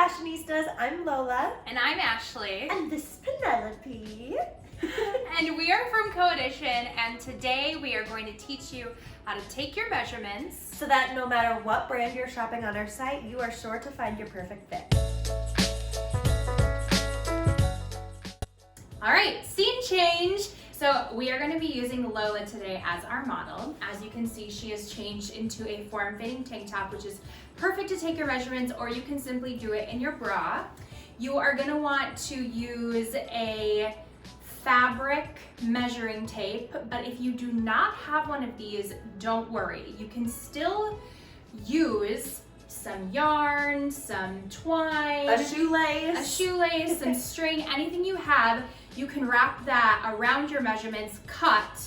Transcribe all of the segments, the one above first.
fashionistas. I'm Lola. And I'm Ashley. And this is Penelope. And we are from CoEdition, and today we are going to teach you how to take your measurements so that no matter what brand you're shopping on our site, you are sure to find your perfect fit. All right, scene change. So we are going to be using Lola today as our model. As you can see, she has changed into a form-fitting tank top, which is perfect to take your measurements, or you can simply do it in your bra. You are going to want to use a fabric measuring tape, but if you do not have one of these, don't worry. You can still use some yarn, some twine, a shoelace, some string, anything you have. You can wrap that around your measurements, cut,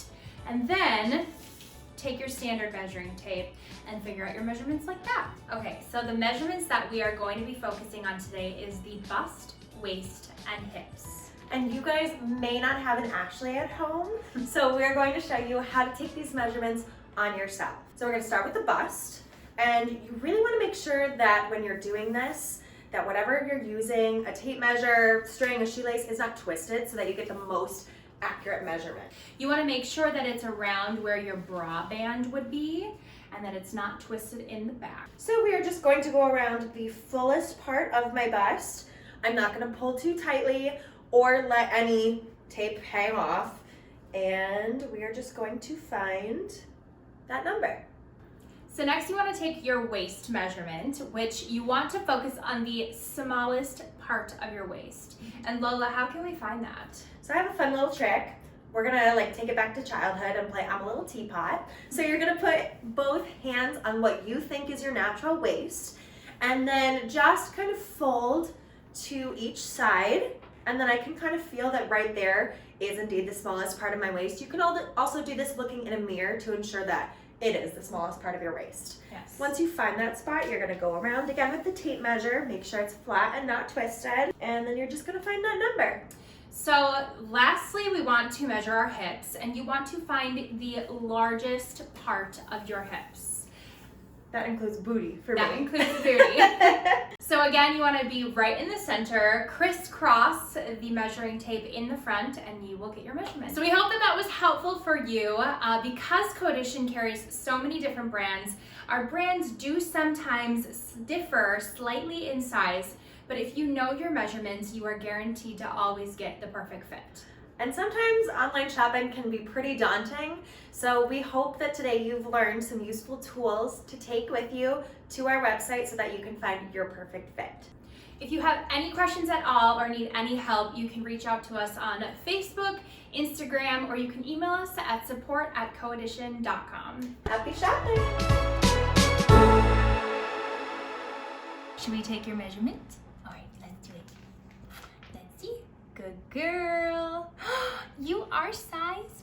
and then take your standard measuring tape and figure out your measurements like that. Okay, so the measurements that we are going to be focusing on today is the bust, waist, and hips. And you guys may not have an Ashley at home, so we're going to show you how to take these measurements on yourself. So we're going to start with the bust, and you really want to make sure that when you're doing this, that whatever you're using, a tape measure, string, a shoelace, is not twisted so that you get the most accurate measurement. You want to make sure that it's around where your bra band would be and that it's not twisted in the back. So we are just going to go around the fullest part of my bust. I'm not going to pull too tightly or let any tape hang off. And we are just going to find that number. So next you want to take your waist measurement, which you want to focus on the smallest part of your waist. And Lola, how can we find that? So I have a fun little trick. We're gonna take it back to childhood and play I'm a little teapot. So you're gonna put both hands on what you think is your natural waist, and then just kind of fold to each side. And then I can kind of feel that right there is indeed the smallest part of my waist. You can also do this looking in a mirror to ensure that it is the smallest part of your waist. Yes. Once you find that spot, you're gonna go around again with the tape measure, make sure it's flat and not twisted, and then you're just gonna find that number. So lastly, we want to measure our hips, and you want to find the largest part of your hips. That includes booty for me. That includes booty. So again, you want to be right in the center, crisscross the measuring tape in the front, and you will get your measurement. So we hope that that was helpful for you. Because CoEdition carries so many different brands, our brands do sometimes differ slightly in size, but if you know your measurements, you are guaranteed to always get the perfect fit. And sometimes online shopping can be pretty daunting, so we hope that today you've learned some useful tools to take with you to our website so that you can find your perfect fit. If you have any questions at all or need any help, you can reach out to us on Facebook, Instagram, or you can email us at support@coedition.com. Happy shopping! Should we take your measurement? All right, let's do it. Let's see. Good girl. You are size